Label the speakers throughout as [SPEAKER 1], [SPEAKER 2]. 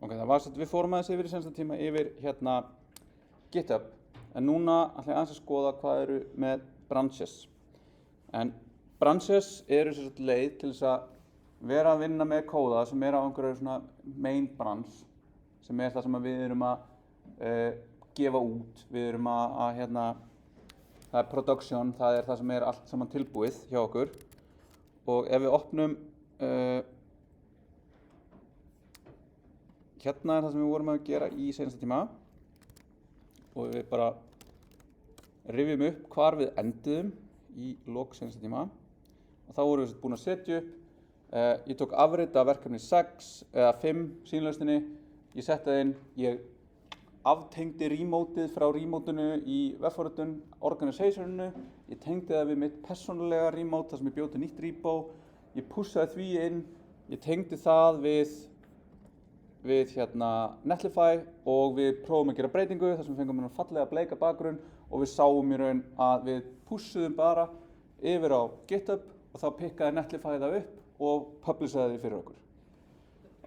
[SPEAKER 1] Ok, það var við fórum aðeins yfir í sensta tíma yfir hérna GitHub, en núna ætla ég aðeins að skoða hvað eru með branches. En branches eru sem sagt leið til þess að vera að vinna með kóða sem á einhverju svona main branch, sem það sem við erum að gefa út. Við erum að hérna, það production, það það sem allt saman tilbúið hjá okkur. Og ef við opnum hérna það sem við vorum að gera í seinasta tíma og við bara rifjum upp hvar við enduðum í lok seinasta tíma og þá vorum við búin að setja upp ég tók afrita verkefni 6 eða 5 sýnlausninni, ég setti það inn, ég aftengdi remoteið frá remotinu í webforritun organizationinu, ég tengdi það við mitt persónulega remote þar sem ég bjó til nýtt repo, ég pushaði því inn, ég tengdi það við hérna Netlify og við prófum að gera breytingu þar sem við fengum fallega bleika bakgrunn og við sáum í raun að við pushuðum bara yfir á GitHub og þá pikkaði Netlify það upp og publishaði því fyrir okkur.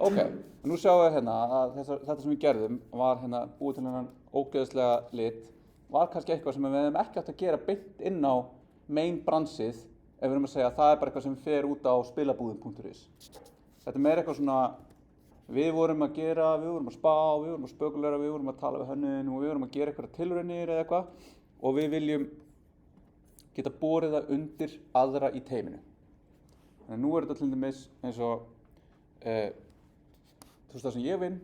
[SPEAKER 1] Ok, nú sjáum við hérna að þetta sem við gerðum var hérna búið til hennan ógeðslega lit, var kannski eitthvað sem við hefum ekki átt að gera beint inn á main branchið ef við erum að segja að það bara eitthvað sem fer út á spilabúðin.is. Þetta meira eitthvað svona við vorum að gera, við vorum að spá, við vorum að spökulera, við vorum að tala við hönnuðinn og við vorum að gera eitthvað tilraunir eða eitthvað og við viljum geta borið það undir aðra í teiminu. Þannig nú þetta til dæmis eins og það sem ég vinn,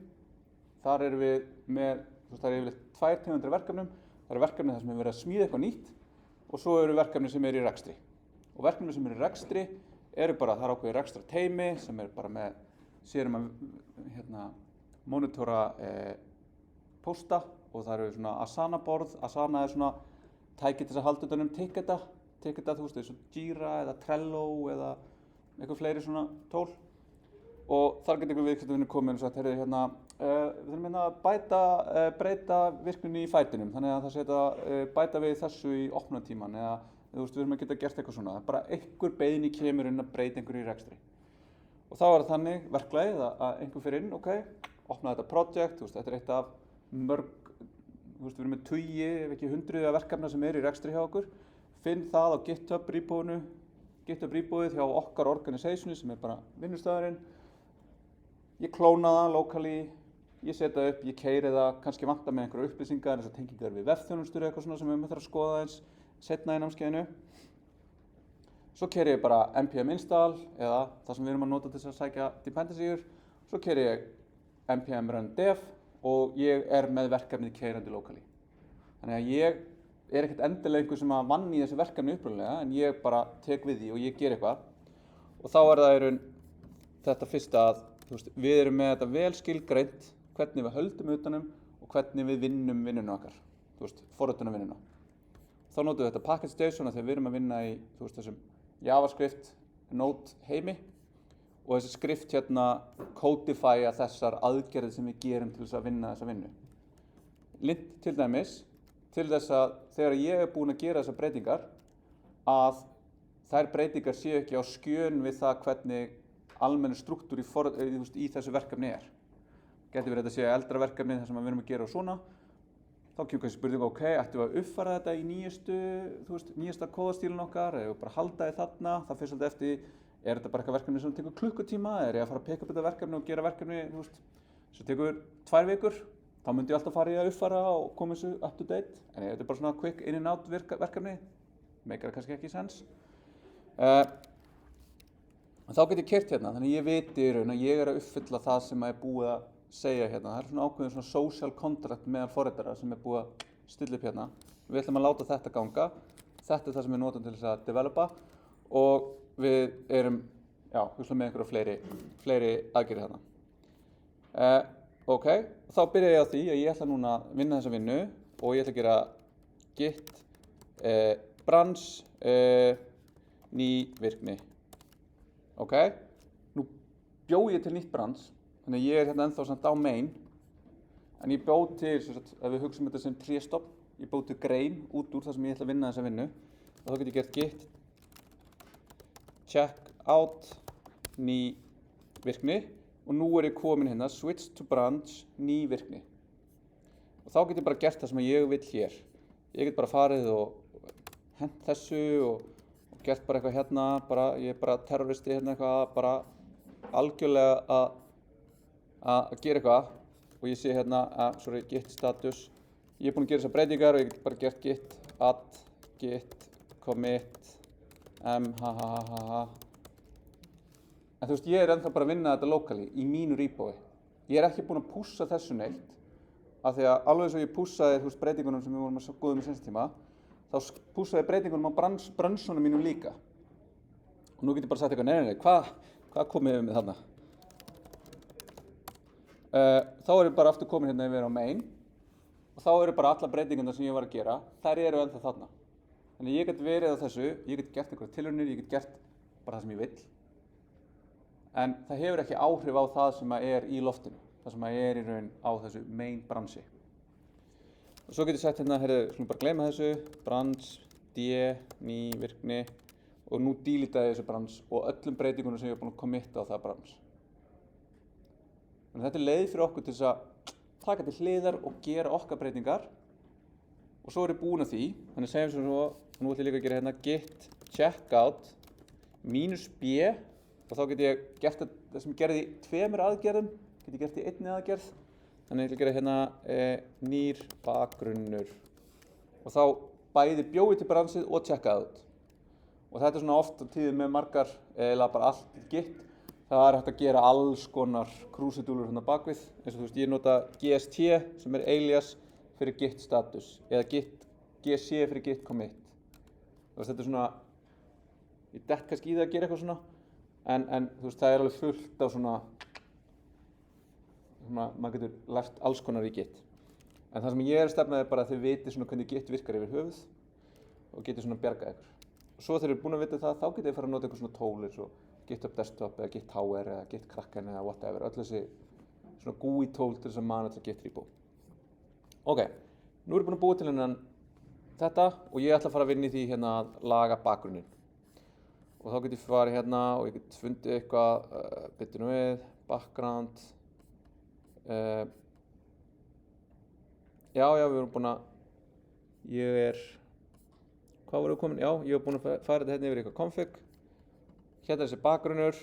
[SPEAKER 1] þar erum við með, það yfirleitt 2 tegundir verkefnum, það verkefni þar sem við verið að smíða eitthvað nýtt og svo eru verkefni sem í rekstri. Og verkefni sem í rekstri eru bara, það ákveðið rekstra teimi sem bara með sérum að hérna, monitora pósta og það eru svona Asana borð. Asana svona tæki til að halda utan ticketa, þú veist, eins og Jira eða Trello eða eitthvað fleiri svona tól. Og þar getur einhver viðskiptavinur komið og sagt, heyrðu, hérna, við þurfum hérna að breyta virkninni í fætinum, þannig að það sé að bæta við þessu í opnunartíman eða þú veist, við þurfum að geta gert eitthvað svona. Bara einhver beiðni kemur inn að breyta einhverju í rekstri. Og þá það þannig verklagið að einhver fyrir inn, ok, opna þetta project, þú veist, þetta eitt af mörg, þú veist, við erum með 20 ef ekki 100 verkefna sem í rekstri hjá okkur, finn það á GitHub repóið hjá okkar organisationi sem bara vinnustæðurinn, ég klóna það locally, ég setja upp, ég keyri það, kannski vantar með einhverja upplýsingar eins og tengingar við vefþjónustur eða eitthvað svona sem við þarfum að skoða eins seinna í námskeiðinu. Svo keyri ég bara npm install eða það sem við erum að nota til þess að sækja dependencies. Svo keyri ég npm run dev og ég með verkefnið keyrandi locally. Þannig að ég ekkert endilega einhver sem að vann í þessu verkefni upprunalega en ég bara tek við því og ég ger eitthvað. Og þá það í raun þetta fyrsta að þú veist, við erum með þetta vel skilgreint hvernig við höldum utanum og hvernig við vinnum vinnuna okkar. Þú veist, forritunarvinnuna. Þá notum við þetta package.json þegar við erum að vinna í þú veist, þessum JavaScript Node heimi og þessi skrift hérna codifya þessar aðgerðir sem við gerum til þess að vinna þessa vinnu. Lint til dæmis til þess að þegar ég búinn að gera þessar breytingar að þær breytingar séu ekki á skjön við það hvernig almennu struktúr í þessu verkefni Gæti verið þetta sé eldra verkefni þar sem við erum að gera og svona. Þá kemur kannski spurning, ok, ættum við að uppfæra þetta í nýjasta kóðastílinn okkar, eða bara halda því þarna, það fyrir svolítið eftir, þetta bara eitthvað verkefni sem tekur klukkutíma, ég að fara að peka upp þetta verkefni og gera verkefni, sem tekur 2 vikur, þá myndi ég alltaf fara í að uppfæra og koma þessu up to date, en þetta bara svona quick in and out verkefni, meikar það kannski ekki sens. Þá get ég keyrt hérna, þannig ég viti í raun að ég að uppfylla það sem búið að segja hérna. Það svona ákveðin svona social contract meðal forritara sem búið að stilla upp hérna. Við ætlum að láta þetta ganga. Þetta það sem við notum til þess að developa og við erum, hugsa með einhverja fleiri aðgerðir hérna. Ok, þá byrja ég á því að ég ætla núna að vinna þessa vinnu og ég ætla að gera git branch ný virkni. Ok, nú bjó ég til nýtt branch. Þannig að ég hérna ennþá samt á main, en ég bjó til, ef við hugsum þetta sem trésstofn, ég bjó til grein út úr það sem ég ætla að vinna þessa vinnu. Og þá get ég gert git check out ný virkni og nú ég komin hérna, switch to branch, ný virkni. Og þá get ég bara gert það sem ég vil hér. Ég get bara farið og hent þessu og gert bara eitthvað hérna, ég bara terroristi hérna eitthvað, bara algjörlega að gera eitthvað. Og ég sé hérna, git status. Ég búinn að gera þessar breytingar og ég get bara gert git add, git commit, en þú veist, ég ennþá bara að vinna þetta locally í mínu repoi. Ég ekki búinn að pússa þessu neitt, af því að alveg eins og ég pússaði, þú veist, breytingunum sem við vorum að góða með senst tíma, þá pússaði breytingunum á brönsunum mínum líka. Og nú get ég bara sagt eitthvað, nei, hvað komið við með þarna? Þá ég bara aftur komin hérna yfir á main, og þá eru bara alla breytingarnar sem ég var að gera, þær eru ennþá þarna. Þannig ég get verið á þessu, ég get gert einhverjar tilraunir, ég get gert bara það sem ég vill. En það hefur ekki áhrif á það sem er í loftinu, það sem er í raun á þessu main branchi. Og svo get ég sagt hérna, skulum bara gleyma þessu, branch, D, ný virkni, og nú deletaði ég þessu branch og öllum breytingunum sem ég búinn að committa á það branch. Þannig þetta leið fyrir okkur til þess að taka til hliðar og gera okkar breytingar. Og svo ég búinn að því, þannig segjum sem svo, nú ætlum ég líka að gera hérna git checkout -b, og þá get ég gert það sem ég gerði í 2 aðgerðum, get ég gert í 1 aðgerð. Þannig ég ætla að gera hérna nýr bakgrunnur. Og þá bæði bjóði til branchið og checkout. Og þetta svona oft á tíðum með margar, eða bara allt git. Það hægt að gera alls konar krúsidúlur hérna bakvið, eins og þú veist, ég nota GST sem alias fyrir git status, eða GC fyrir git commit. Þú veist, þetta svona, ég dett kannski í það að gera eitthvað svona, en þú veist, það alveg fullt á svona, maður getur lært alls konar í git. En það sem ég að stefna bara að þið viti svona hvernig git virkar yfir höfuð og getur svona bjargað ykkur. Og svo þegar þið búin að vita það, þá getur þið fara að nota eitthvað svona tól eins og GitHub Desktop eða GitTower eða GitKraken eða whatever, öll þessi svona GUI tól til þess að manna Git repo. Ok, nú ég búinn að búa til hennan þetta og ég ætla að fara að vinna í því hérna að laga bakgrunnin. Og þá get ég farið hérna og ég get fundið eitthvað, byttu nú við, background. Já, við erum búin að, hvað vorum við komin? Já, ég var búinn að fara þetta hérna yfir eitthvað config. Hérna þessi bakgrunnur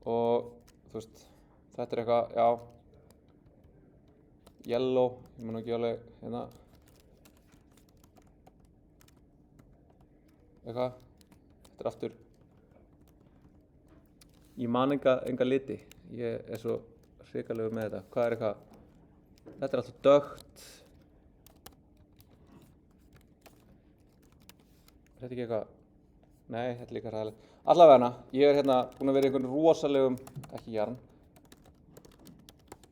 [SPEAKER 1] og þú veist, þetta eitthvað, já, yellow, ég man ekki alveg hérna, eitthvað, þetta aftur, ég man enga liti, ég svo hrikalegur með þetta, hvað eitthvað, þetta alltaf dökkt, þetta ekki eitthvað, nei, þetta líka ræðilegt. Allavega ég hérna búinn að vera í einhvern rosalegum, ekki jarn,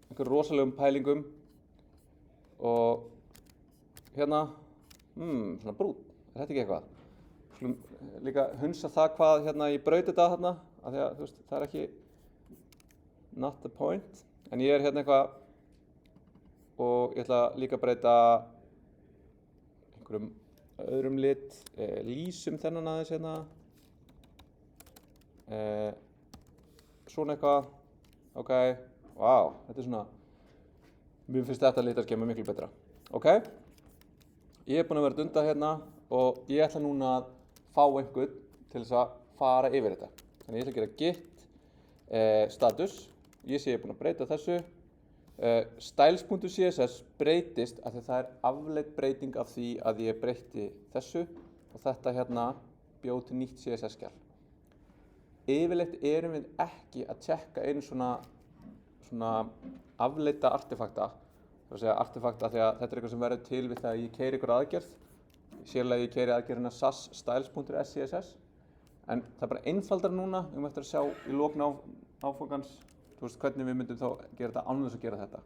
[SPEAKER 1] einhvern rosalegum pælingum og hérna, svona brún, þetta ekki eitthvað? Skulum líka hunsa það hvað hérna ég braut þetta þarna, af því að þú veist, það ekki not the point, en ég hérna eitthvað og ég ætla líka að breyta einhverjum öðrum lit, lýsum þennan aðeins hérna, svona eitthvað, ok, wow, þetta svona, mér finnst þetta litarskema miklu betra, ok, ég búinn að vera dunda hérna og ég ætla núna að fá einhvern til þess að fara yfir þetta, þannig ég ætla að gera git status, ég sé ég búinn að breyta þessu, styles.css breytist af því það afleidd breyting af því að ég breytti þessu og þetta hérna bjó til nýtt CSS-skjal. Yfirleitt erum við ekki að tjekka einu svona afleidda artefakta, það er að segja artefakta því að þetta eitthvað sem verður til við það að ég keyri ykkur aðgerð, sérlega ég keyri aðgerðina sas styles.scss, en það bara einfaldar núna, eftir að sjá í lok áfangans, þú veist hvernig við myndum þá gera þetta án þess að gera þetta.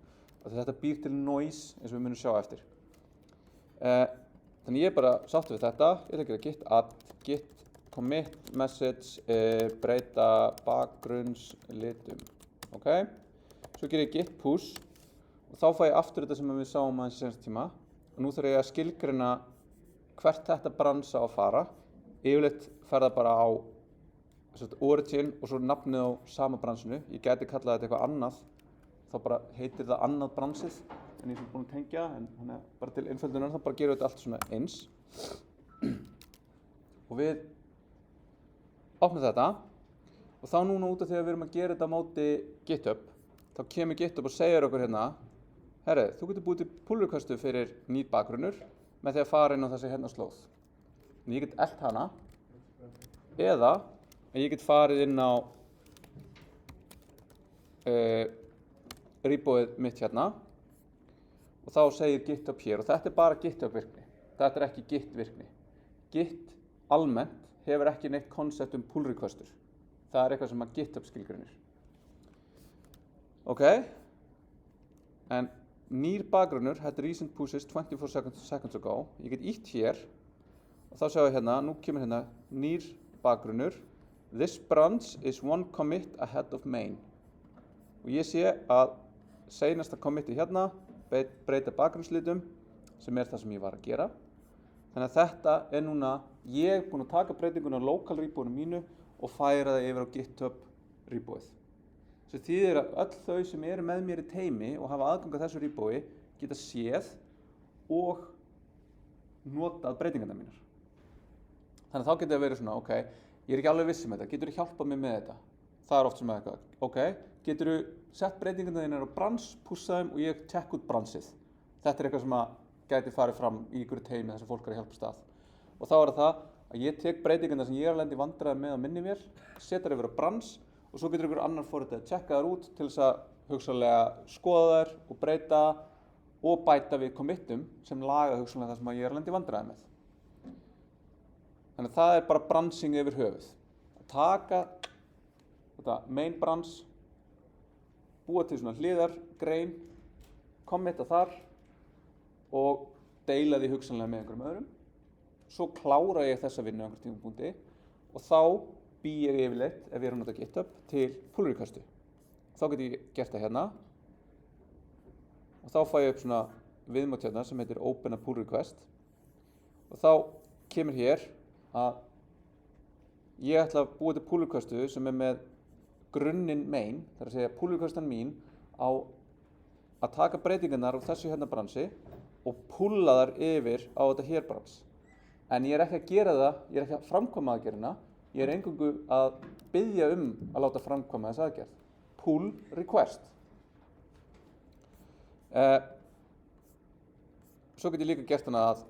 [SPEAKER 1] Þetta býr til noise eins og við myndum sjá eftir. Þannig ég er bara sáttur við þetta. Ég ætla að gera git add, git commit message, breyta bakgrunnslitum. Ok? Svo ger ég git push og þá fæ ég aftur þetta sem við sáum aðeins í seinasta tíma. Og nú þarf ég að skilgreina hvert þetta bransa á að fara. Yfirleitt fer það bara á origin og svo nafnið á sama bransinu. Ég gæti kallað þetta eitthvað annað, þá bara heitir það annað bransið en ég er búinn að tengja, en þannig að bara til einföldunar þá bara gerum við þetta allt svona eins. Og við opnum þetta og þá núna út af því að við erum að gera þetta á móti GitHub, þá kemur GitHub og segir okkur hérna, herri, þú getur búið til pull requestu fyrir nýr bakgrunnur með því að fara inn á þessi hérna slóð. En ég get elt hana, eða ég get farið inn á repoið mitt hérna og þá segir GitHub hér, og þetta er bara GitHub virkni, þetta er ekki Git virkni. Git almennt hefur ekki neitt koncept pull requestur, það er eitthvað sem að GitHub skilgreinir. Ok, en nýr bakgrunnur had recent pushes 24 seconds ago, ég get ítt hér og þá sjáum við hérna, nú kemur hérna nýr bakgrunnur, this branch is one commit ahead of main. Og ég sé að seinasta committi hérna breyta bakgrunnslitum, sem er það sem ég var að gera. Þannig að þetta er núna, ég er búinn að taka breytinguna á local repoinu mínu og færa það yfir á GitHub repoið. Sem þýðir að öll þau sem eru með mér í teymi og hafa aðgang að þessu repoi geta séð og notað breytingarnar mínar. Þannig að þá getur það verið svona, ok, ég er ekki alveg viss um þetta, getur þú hjálpað mér með þetta? Það er oft sem eitthvað, ok, getur þú sett breytingarnar þínar á brans, pússa þeim og ég tekk út bransið. Þetta er eitthvað sem að gæti farið fram í einhverju teymi þar sem fólk er að hjálpa stað. Og þá er það að ég tek breytingarnar sem ég er að lenda í vandræðum með á minni vél, setja þær yfir á brans og svo getur einhver annar forritið að tjekka þær út til þess að hugsanlega skoða þær og breyta og bæta við committum sem laga hugsanlega það sem ég er að lenda í vandræðum með. Þannig að það er bara bransing yfir höfuð. Að taka þetta main brans, búa til svona hliðargrein, committa þar og deila því hugsanlega með einhverjum öðrum. Svo klára ég þessa vinnu á einhverjum tímapunkti og þá bý ég yfirleitt, ef ég er að nota GitHub, til pull requestu. Þá get ég gert það hérna og þá fæ ég upp svona viðmót hérna sem heitir open a pull request og þá kemur hér að ég ætla að búa til pull requestu sem er með grunninn main, það er að segja pull requestan mín á að taka breytingarnar á þessu hérna bransi og pulla þar yfir á þetta hér brans. En ég er ekki að gera það, ég er ekki að framkvæma aðgerðina, ég er eingöngu að biðja að láta framkvæma þessa aðgerð. Pull request. Svo get ég líka gert hana að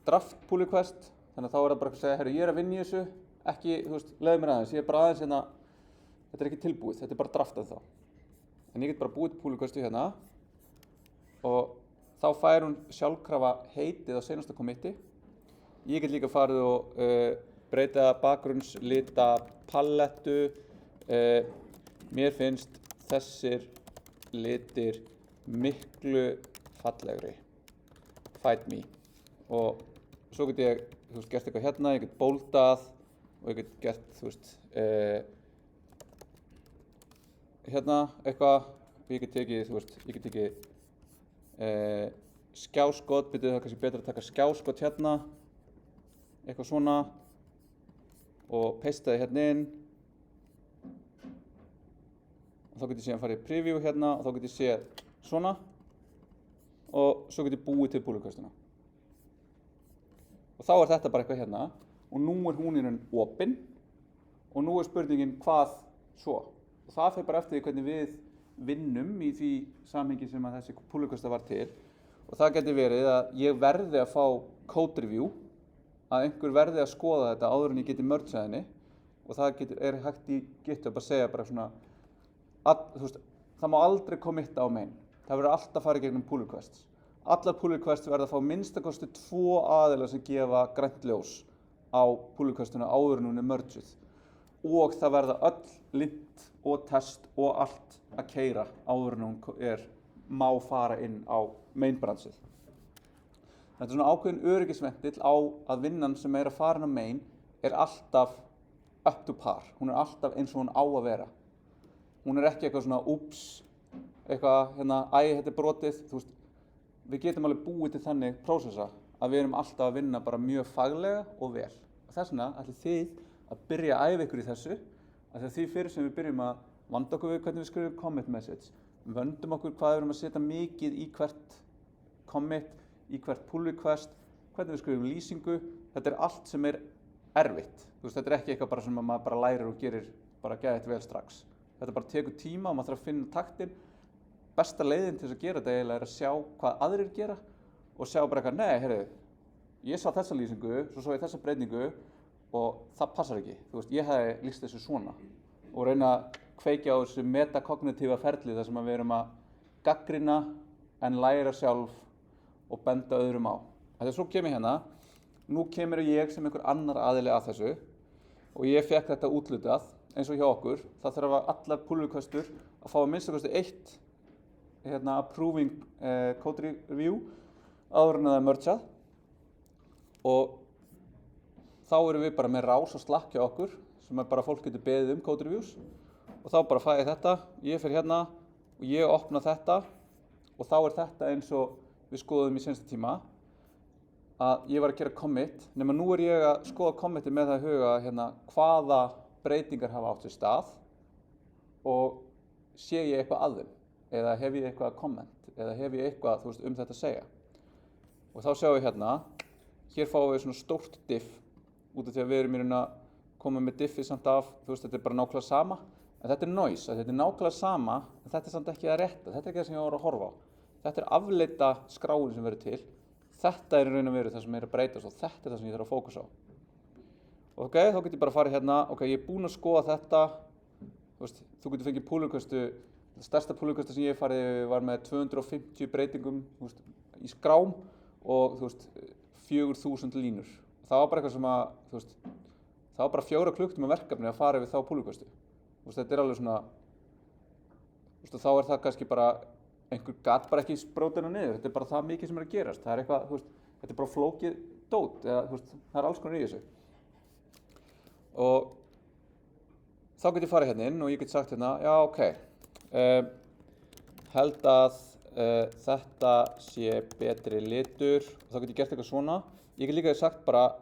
[SPEAKER 1] draft pull request, þannig að þá er það bara að segja, herru, ég er að vinna í þessu, ekki, þú veist, leiðu mér aðeins, ég er bara aðeins hérna, þetta er ekki tilbúið, þetta er bara draftað þá. En ég get bara búið til pull requestu hérna og þá fær hún sjálfkrafa heitið á seinasta committi. Ég get líka farið og breyta bakgrunnslita palettu. Mér finnst þessir litir miklu fallegri. Fight me. Og svo get ég, þú veist, gert eitthvað hérna, ég get bóldað og ég get gert, þú veist, hérna eitthvað, ég get tekið, þú veist, ég get tekið skjáskot, það er kannski betra að taka skjáskot hérna, eitthvað svona og paste það hérna inn og þá get ég síðan farið í preview hérna og þá get ég séð svona og svo get ég búið til pull requestuna. Og þá er þetta bara eitthvað hérna og nú er hún í raun opin og nú er spurningin hvað svo. Og það fer bara eftir því hvernig við vinnum í því samhengi sem að þessi pull requesta var til. Og það getur verið að ég verði að fá code review, að einhver verði að skoða þetta áður en ég geti mergeað henni og það er hægt í GitHub að segja bara svona þú veist, það má aldrei committa á main. Það verður alltaf að fara í gegnum pull requests. Allar pull requests verða að fá minnstakosti 2 aðilar sem gefa grænt ljós á pull requestuna áður en hún er mergeð. Og það verða öll lint og test og allt að keyra áður en hún má fara inn á main-bransið. Þetta er svona ákveðin öryggisventill á að vinnan sem er að fara inn á main er alltaf up to par. Hún er alltaf eins og hún á að vera. Hún er ekki eitthvað svona úps, eitthvað hérna, þetta er brotið. Þú veist, við getum alveg búið til þannig prósessa að við erum alltaf að vinna bara mjög faglega og vel. Og þess vegna ætlið þið að byrja að æfa ykkur í þessu, af því fyrir sem við byrjum að vanda okkur við hvernig við skrifum commit message, við vöndum okkur hvað við erum að setja mikið í hvert commit, í hvert pull request, hvernig við skrifum lýsingu, þetta allt sem erfitt. Þetta ekki eitthvað bara sem maður bara lærir og gerir bara geðveikt vel strax. Þetta bara tekur tíma og maður þarf að finna taktinn. Besta leiðin til þess að gera þetta eiginlega að sjá hvað aðrir gera og sjá bara eitthvað, nei, heyrðu, ég sá þessa lýsingu, svo ég þessa breytingu og það passar ekki. Ég hefði lýst þessu svona og reyna að kveikja á þessu metakognitífa ferli þar sem við erum að gagnrýna en læra sjálf og benda öðrum á. Þegar svo kem ég hérna, nú kemur ég sem einhver annar aðili að þessu og ég fekk þetta útlutað eins og hjá okkur. Það þarf að allar pull requestur að fá að minnsta kosti eitt approving code review áður en það mergeað og þá erum við bara með rás og Slack hjá okkur sem bara fólk getur beðið code reviews og þá bara fæ ég þetta, ég fer hérna og ég opna þetta og þá þetta eins og við skoðum í seinsta tíma að ég var að gera commit, nema nú ég að skoða commiti með það í huga hvaða breytingar hafa átt sér stað og sé ég eitthvað að þeim eða hef ég eitthvað komment eða hef ég eitthvað þetta að segja. Og þá sjáum við hér fáum við svona stórt diff út af því að við erum í raun að koma með diffið samt af, þetta bara nákvæmlega sama, en þetta noise, þetta nákvæmlega sama, en þetta samt ekki að rétta, þetta ekki það sem ég var að horfa á. Þetta afleita skráin sem verður til, þetta í raun og veru það sem að breytast og þetta það sem ég þarf að fókusa á. Ok, þá get ég bara farið ok, ég búinn að skoða þetta, þú getur fengið pull requestu. Stærsta pull requesta sem ég farið var með 250 breytingum í skrám og 4000 línur. Það var bara eitthvað sem að, það var bara 4 klukkutíma verkefni að fara yfir þá pull requestu. Þetta alveg svona, þá það kannski bara, einhver gat bara ekki sprótið hana niður. Þetta bara það mikið sem að gerast. Það eitthvað, þetta bara flókið dót, eða það alls konar í þessu. Og þá get ég farið inn og ég get sagt já, ok. Held að þetta sé betri litur og þá get ég gert eitthvað svona. Ég get líka sagt bara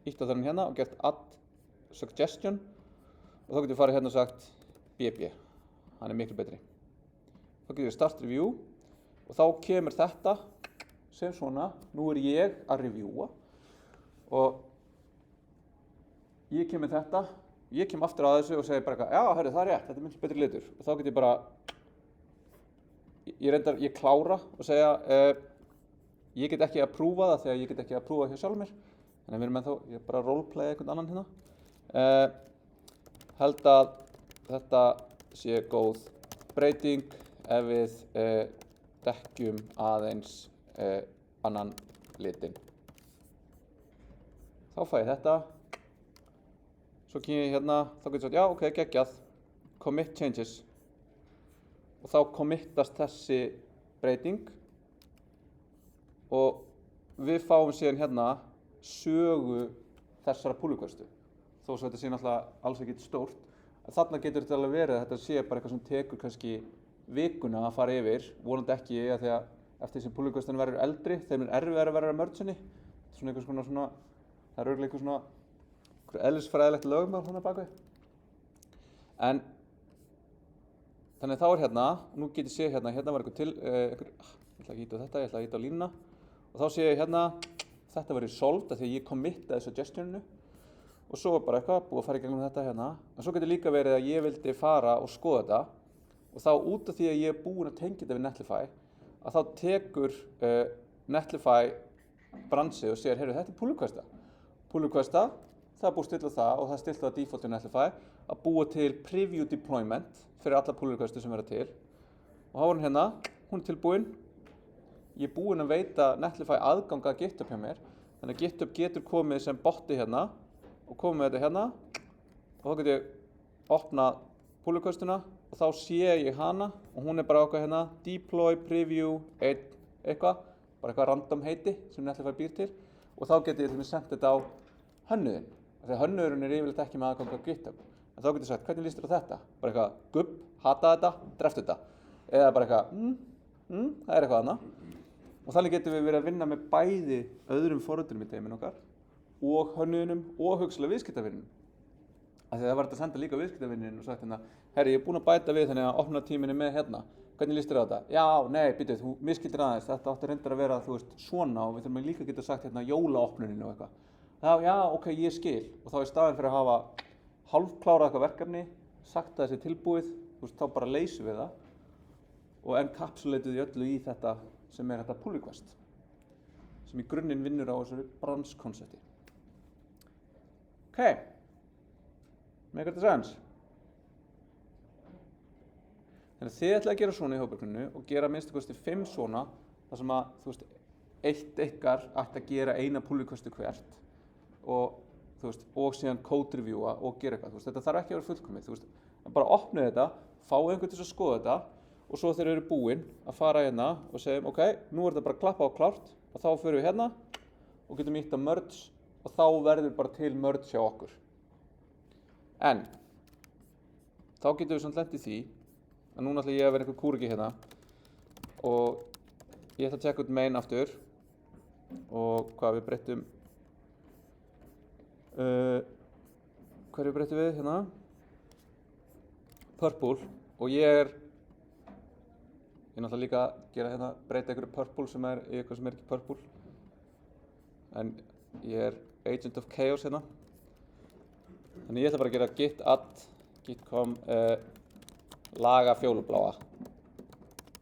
[SPEAKER 1] ítt á þennan og gert add suggestion og þá get ég farið og sagt BB, hann miklu betri. Þá get ég start review og þá kemur þetta sem svona, nú ég að reviewa og ég kem með þetta. Ég kem aftur að þessu og segi bara já, herri, það rétt, þetta miklu betri litur. Og þá get ég bara, ég klára og segja, ég get ekki að prúfa það þegar ég get ekki að prúfa hjá sjálf mér. Þannig við erum ennþá, ég bara roleplaya einhvern annan hérna. Held að þetta sé góð breyting ef við dekkjum aðeins annan litin. Þá fæ ég þetta. Svo kem ég þá get ég sagt, já, ok, geggjað, commit changes og þá committast þessi breyting og við fáum síðan sögu þessara pull requestu. Þó svo þetta sé náttúrulega alls ekki stórt, en þarna getur þetta alveg verið að þetta sé bara eitthvað sem tekur kannski vikuna að fara yfir, vonandi ekki að því að eftir sem pull requestin verður eldri, þeim erfiðara að vera að merge-inni. Þetta svona eitthvað svona, það örugglega eitthvað svona eðlisfræðilegt lögmál hérna bakvið. En þannig þá nú get ég sé var eitthvað til, ég ætla að hýta á þetta, ég ætla að hýta á línuna og þá sé ég þetta verið solved af því að ég committaði suggestioninu og svo var bara eitthvað búið að fara í gegnum þetta en svo getur líka verið að ég vildi fara og skoða þetta og þá út af því að ég er búinn að tengja þetta við Netlify að þá tekur Netlify bransið og segir, heyrðu, þetta er pull requesta. Pull requesta, það er búið að stilla það og það er stilt á default í Netlify að búa til preview deployment fyrir alla pull requestu sem vera til. Og þá var hún hún er tilbúin. Ég er búinn að veita Netlify aðgang að GitHub hjá mér. Þannig að GitHub getur komið sem botti og komið með þetta og þá get ég opnað pull requestuna og þá sé ég hana og hún er bara okkar deploy, preview, eitthvað, bara eitthvað random heiti sem Netlify býr til og þá get ég til mig sendt þetta á hönnuðinn. Þegar hönnuðurinn er yfirleitt ekki með aðgang á GitHub. En þá getur ég sagt, hvernig líst þér á þetta? Bara eitthvað, gubb, hata þetta, dreft þetta. Eða bara eitthvað, það er eitthvað annað. Og þannig getum við verið að vinna með bæði öðrum forritunum í teiminn okkar og hönnuðinum og hugsalega viðskiptavininum. Af því það var þetta að senda líka viðskiptavininn og sagt hérna, herri, ég er búinn að bæta við þannig að opnunartíminn er með hérna. Hvernig líst þér á þetta? Já, nei, býtu, þú misskildir aðeins, þetta átti reyndar að vera, þú veist, svona og við þurfum líka að geta sagt hérna jólaopnunin og eitthvað. Já, ok, ég skil. Og þá í staðinn fyrir að hafa hálfklárað eitthvað verkefni, sagt að þessi tilbúið, þú veist, þá bara leysum við það og enkapsuleituð í öllu í þetta sem er þetta pull request, sem í grunninn vinnur á þessu branskonsepti. Ok, make it sense. Þannig að þið ætlaði að gera svona í hópverkefninu og gera minnst kosti 5 svona, þar sem að, þú veist, eitt ykkar ætti að gera eina pull requestu hvert og, þú veist, og síðan code reviewa og gera eitthvað, þú veist, þetta þarf ekki að vera fullkomið, þú veist, bara opnið þetta, fá einhvern til að skoða þetta og svo þegar þið eru búin að fara hérna og segjum, ok, nú er þetta bara klappa á klárt og þá förum við hérna og getum ítt að merge og þá verður bara til merge hjá okkur. En þá getum við samt lent í því að núna ætla ég að vera einhver kúriki hérna og ég ætla að tjekka út main aftur og hvað við breyttum hverju breyttum við hérna purple og ég náttúrulega líka að gera hérna breyta einhverju purple sem er í eitthvað sem er ekki purple en ég er agent of chaos hérna þannig ég ætla bara að gera git add git.com laga fjólubláa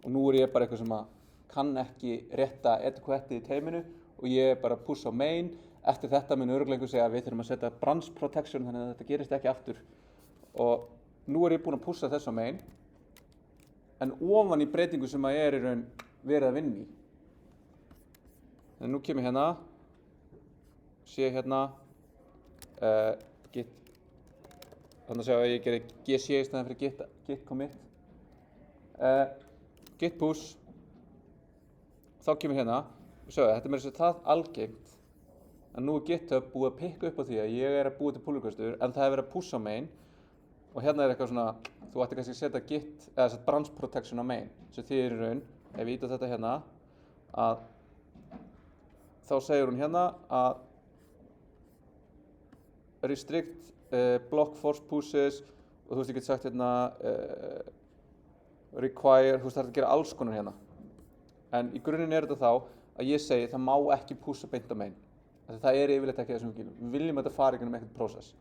[SPEAKER 1] og nú er ég bara eitthvað sem að kann ekki rétta etikettið í teiminu og ég er bara að pussa á main. Eftir þetta mun örugglega einhver segja að við þurfum að setja branch protection þannig að þetta gerist ekki aftur og nú er ég búinn að pussa þess á main en ofan í breytingu sem að ég er í raun verið að vinna í. En nú kem ég hérna sé hérna git þannig að sjá að ég gerir gc í staðinn fyrir git commit git push þá kemur hérna og sjá þetta er meira það algengt en nú er GitHub búið að pikka upp á því að ég er að búa til pull requestur en það er verið að pussa á main og hérna er eitthvað svona þú ætti kannski að setja git eða setja branch protection á main sem þýðir í raun ef ég íta þetta hérna að þá segir hún hérna að restrict block force pushes og þú veist ég get sagt hérna require, þú veist það er að gera alls konar hérna en í grunninn er þetta þá að ég segi það má ekki pussa beint á main það er yfirleitt ekki þessum við viljum að þetta fari gegnum eitthvað prósess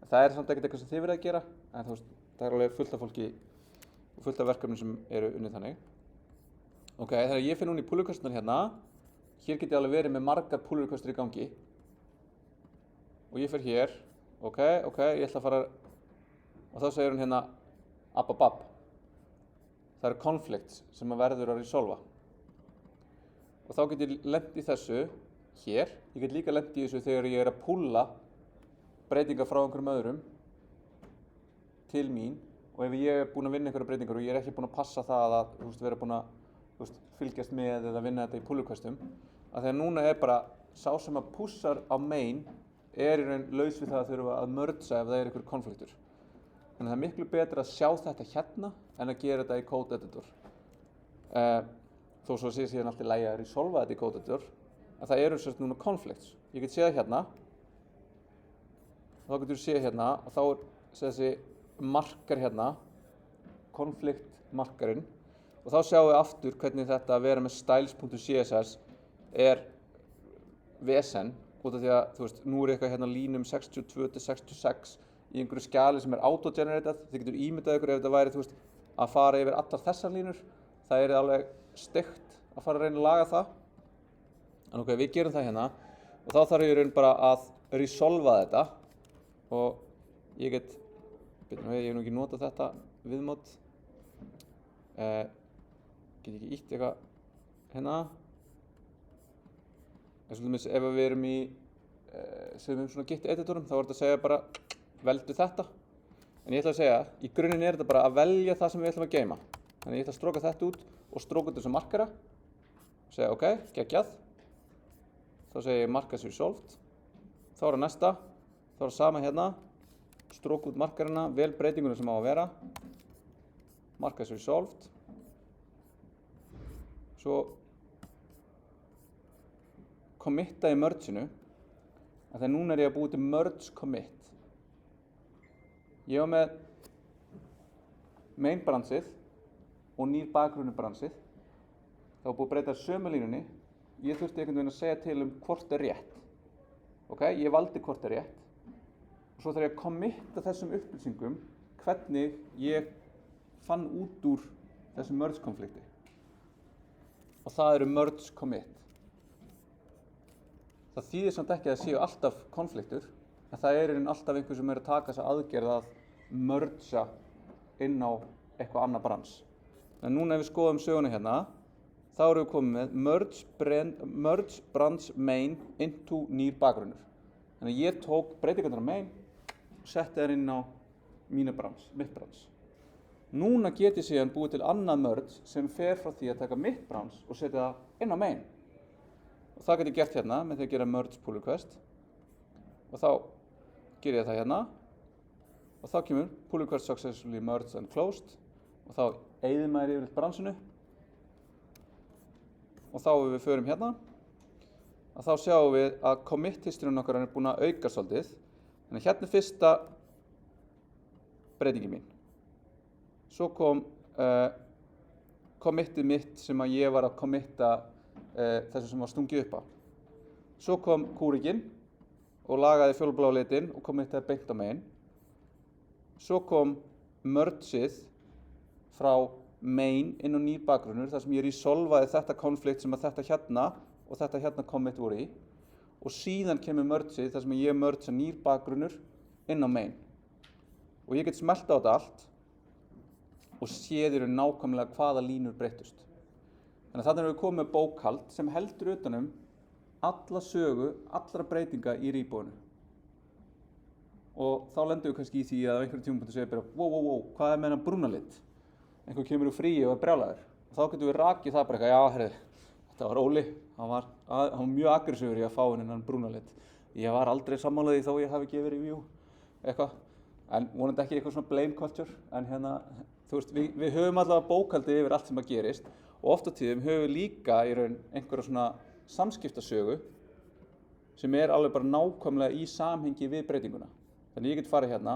[SPEAKER 1] það er samt ekkert eitthvað sem þið verið að gera en þú veist það er alveg fullt af fólki og fullt af verkefnum sem eru unnið þannig ok, þegar ég finn núna í pull requestunar hérna hér get ég alveg verið með margar pull requestur í gangi og ég fer hér ok, ég ætla að fara og þá segir hún hérna ababab það eru conflicts sem að verður að resolva og þá get ég lent í þessu hér, ég get líka lent í þessu þegar ég er að púlla breytingar frá einhverjum öðrum til mín og ef ég er búinn að vinna einhverja breytingar og ég er ekki búinn að passa það að þú veist, vera búinn að fylgjast með eða vinna þetta í pull requestum að þegar núna er bara sá sem að pussar á main er í raun laus við það að þurfa að mergea ef það er einhver konfliktur. Þannig að það er miklu betra að sjá þetta hérna en að gera þetta í code editor. Þó svo sé síðan alltaf í lagi að resolva þetta í code editor að það eru sérst núna conflicts. Ég get séð hérna og þá getur séð hérna og þá er þessi markar hérna conflict markarinn og þá sjáum við aftur hvernig þetta að vera með styles.css er vesen út af því að, þú veist, nú er eitthvað hérna línum 62 til 66 í einhverju skjali sem er auto-generated. Þið getur ímyndað ykkur ef þetta væri, þú veist, að fara yfir allar þessar línur. Það er alveg steikt að fara að reyna að laga það. En ok, við gerum það hérna og þá þarf ég í raun bara að resolva þetta og ég get, ég hef nú ekki notað þetta viðmót. Get ég ekki ítt eitthvað hérna. Ef við erum í svona git editorum þá er þetta að segja bara veldu þetta en ég ætla að segja, í grunninn er þetta bara að velja það sem við ætlum að geyma þannig ég ætla að stróka þetta út og stróka þetta sem markara og segja ok, geggjað þá segja ég mark as resolved þá er það næsta, þá er það sama hérna stróka út markarina, vel breytinguna sem á að vera mark as resolved svo committa í mergeinu Þegar núna ég að búa til merge commit. Ég var með main branchið og nýr bakgrunnur branchið. Það var búið að breyta sömu línunni. Ég þurfti einhvern veginn að segja til hvort rétt. Ég valdi hvort rétt. Og svo þarf ég að committa þessum upplýsingum hvernig ég fann út úr þessum merge konflikti. Og það eru merge commit. Það þýðir samt ekki að það séu alltaf konfliktur, en það er alltaf einhver sem að taka þessa aðgerð að mergea inn á eitthvað annað brans. En núna ef við skoðum söguna hérna, þá erum við komið með merge branch main into nýr bakgrunnur. Þannig að ég tók breytingarnar á main og setti þær inn á mitt branch. Núna get ég síðan búið til annað merge sem fer frá því að taka mitt branch og setja það inn á main. Og það get ég gert hérna með því að gera merge pull request. Og þá ger ég það hérna. Og þá kemur pull request successfully merged and closed. Og þá eyðir maður yfirleitt branchinu. Og þá ef við förum hérna, að þá sjáum við að commit history-un okkar er búin að auka svolítið. Þannig að hérna er fyrsta breytingin mín. Svo kom committið mitt sem að ég var að committa þessu sem var stungið upp á. Svo kom kúrikinn og lagaði fjólubláa litinn og committaði beint á main. Svo kom mergeið frá main inn á nýr bakgrunnur þar sem ég resolvaði þetta konflikt sem að þetta hérna og þetta hérna commit voru í. Og síðan kemur mergeið þar sem ég mergea nýr bakgrunnur inn á main. Og ég get smellt á þetta allt og séð nákvæmlega hvaða línur breyttust. Þannig að þarna erum við komið með bókhald sem heldur utanum alla sögu, allra breytinga í rýbóinu. Og þá lendum við kannski í því að á einhverjum tímapunkti segja bara wow, hvað er með hennan brúna lit? Einhver kemur úr fríi og er brjálaður. Og þá getum við rakið það bara eitthvað, já, heyrðu, þetta var Óli, hann var mjög aggressífur í að fá hennan brúna lit. Ég var aldrei sammálaði þó ég hafi gefið review, eitthvað. En vonandi ekki eitthvað svona blame culture, en hérna, þú veist, við höfum allavega bókhaldið yfir allt sem að gerist og oft á tíðum höfum við líka í raun einhverja svona samskiptasögu sem er alveg bara nákvæmlega í samhengi við breytinguna. Þannig ég get farið hérna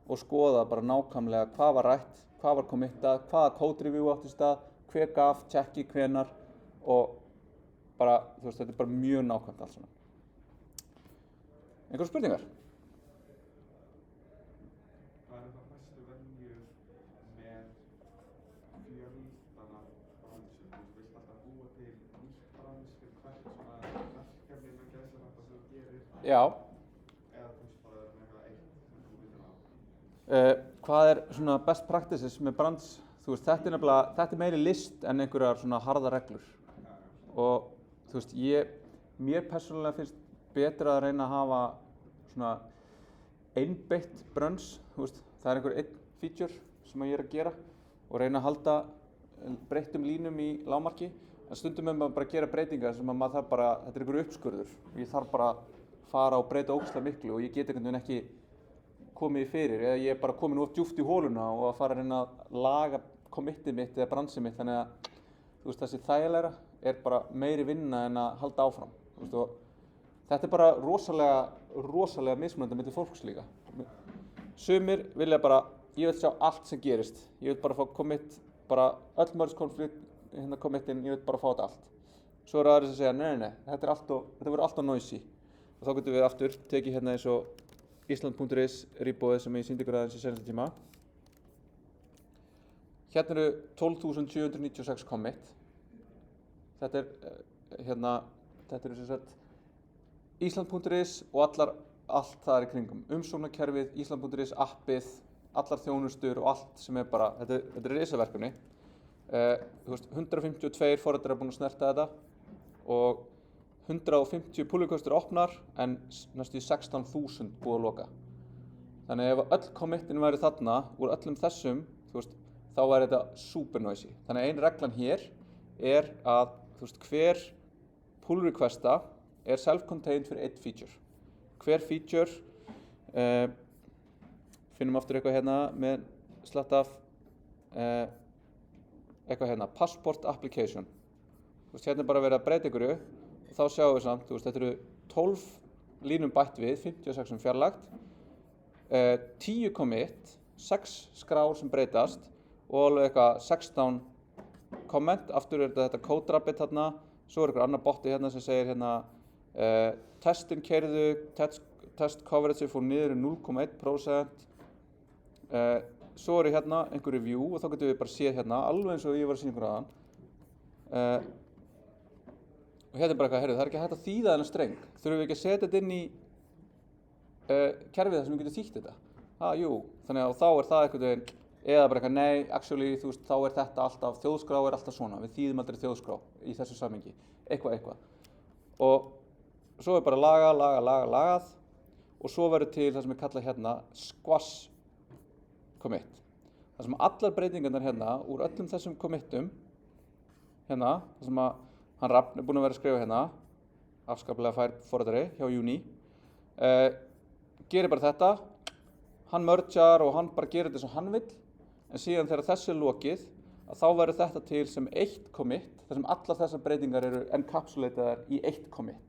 [SPEAKER 1] og skoða bara nákvæmlega hvað var rætt, hvað var committað, hvaða code review átti stað, hver gaf, tjekki, hvenar og bara, þú veist, þetta er bara mjög nákvæmt allt svona. Einhverjar spurningar?
[SPEAKER 2] Hvað er það mestu venjur með fjöldana bransu? Þú veist alltaf búa til nýtt brans fyrir hvert svona verkefni með gæðsarnafta sem þú gerir?
[SPEAKER 1] Já.
[SPEAKER 2] Eða þú veist bara með eitthvað eitt sem þú vitur á?
[SPEAKER 1] Hvað er svona best practices með brans? Þú veist, þetta er meiri list en einhverjar svona harða reglur. Og þú veist, mér persónulega finnst betra að reyna að hafa svona einbeitt brans, þú veist, það er einhver einn feature sem ég er að gera og reyna að halda breyttum línum í lágmarki, en stundum maður bara að gera breytingar sem að maður þarf bara, þetta er einhver uppskurður, ég þarf bara að fara og breyta ógeðslega miklu og ég get einhvern veginn ekki komið í fyrir, eða ég er bara komin of djúpt í hóluna og að fara að reyna að laga committið mitt eða bransið mitt, þannig að þú veist, þessi þægilegra er bara meiri vinna en að halda áfram, þú veist, og þetta er bara rosalega mismunandi milli fólks líka. Sumir vilja bara, ég vil sjá allt sem gerist, ég vil bara fá commit, bara öll merge konflikt, hérna committin, ég vil bara fá þetta allt. Svo eru aðrir sem segja, nei, þetta verður allt of noisy. Og þá getum við aftur tekið hérna eins og Ísland.is rýbóið sem ég sýndi ykkur aðeins í seinasta tíma. Hérna eru 12.796 commit. Þetta eru sem sagt Ísland.is og allt það er í kringum. Umsóknarkerfið, Ísland.is, appið, allar þjónustur og allt sem er bara, þetta er risaverkefni. Þú veist, 152 forritar er búin að snerta þetta og 150 pull-requestur opnar en næstu 16.000 búið að loka. Þannig ef öll committin væri þarna úr öllum þessum, þú veist, þá væri þetta super noisy. Þannig ein reglan hér er að, þú veist, hver pull-requesta er self-contained fyrir einn feature. Hver feature, finnum aftur eitthvað hérna með slatt af, eitthvað hérna, passport application. Þú veist, hérna er bara verið að breyta ykkur og þá sjáum við samt, þú veist, þetta eru 12 línum bætt við, 56 fjarlægt, 10 commit, 6 skrár sem breytast og alveg eitthvað 16 comment. Aftur er þetta code rabbit þarna, svo er einhver annar botti hérna sem segir hérna testin keyrðu, test coverage fór niður í 0,1%. Svo er hérna einhver review og þá getum við bara séð hérna, alveg eins og ég var að sýna ykkur aðan. Og hérna er bara eitthvað, það er ekki hægt að þýða þennan streng. Þurfum við ekki að setja þetta inn í kerfið þar sem við getum þýtt þetta? Jú, þannig að þá er það einhvern veginn, eða bara eitthvað, nei, actually, þú veist, þá er þetta alltaf, þjóðskrá er alltaf svona, við þýðum aldrei þjóðskrá í þessu samhengi, eitthvað. Og svo er bara lagað og svo verður til það sem er kallað hérna squash commit. Það sem allar breytingarnar hérna úr öllum þessum committum, hérna, það sem að hann Rafn er búinn að vera að skrifa hérna, afskaplega fær forritari hjá Uni, gerir bara þetta, hann mergear og hann bara gerir þetta sem hann vill, en síðan þegar þessu er lokið, að þá verður þetta til sem eitt commit, þar sem allar þessar breytingar eru encapsulataðar í eitt commit.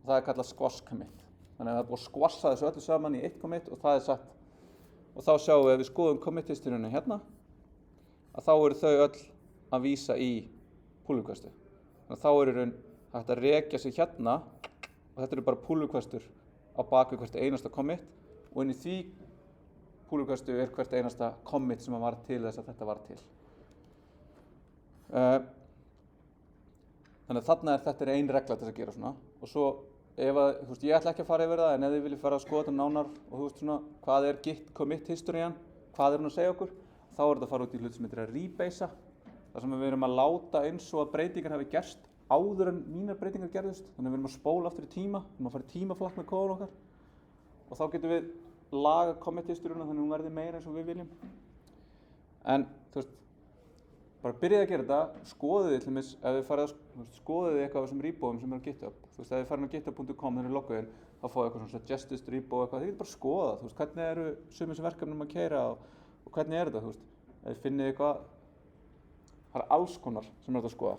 [SPEAKER 1] Og það er kallað squash commit. Þannig að það er búið að squasha þessu öllu saman í eitt commit og það er sagt. Og þá sjáum við ef við skoðum commit-historinu hérna, að þá eru þau öll að vísa í pull requestu. Þannig að þá er í raun hægt að rekja sig hérna og þetta eru bara pull requestur á baku hvert einasta commit og inn í því pull requestu er hvert einasta commit sem var til þess að þetta var til. Þannig að þarna þetta er ein regla til þess að gera svona og svo ef að, þú veist, ég ætla ekki að fara yfir það en ef þið viljið fara að skoða þetta nánar og þú veist svona hvað er git commit historian, hvað er hún að segja okkur, þá er þetta að fara út í hlut sem heitir að rebasea, þar sem við erum að láta eins og að breytingar hafi gerst áður en mínar breytingar gerðust, þannig að við erum að spóla aftur í tíma, við erum að fara í tímaflakk með kóðun okkar og þá getum við laga commit historiuna þannig að hún verði meira eins og við viljum. En þú veist, bara byrjið að gera þetta, skoðið til dæmis ef þið farið að skoðið eitthvað af þessum rebóum sem er á GitHub. Þú veist, ef þið farið á github.com þannig loggaðinn, þá fáið eitthvað svona suggested repo eitthvað. Þið getur bara skoða, þú veist, hvernig eru sumir sem verkefnum að keyra og hvernig er þetta, þú veist. Ef þið finnið eitthvað, það er alls konar sem er þetta að skoða.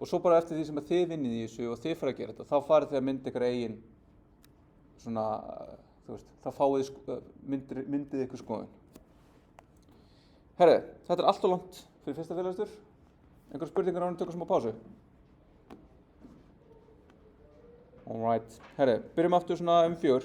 [SPEAKER 1] Og svo bara eftir því sem að þið vinnið í þessu og þið farið að gera þetta, þá farið þið að mynda ykkur eigin svona, þú veist, þá myndið ykkur skoðun. Herri, þetta er allt og langt fyrir fyrsta félagstur. Einhverjar spurningar áður en tökum smá pásu? Alright. Herri, byrjum aftur svona 4.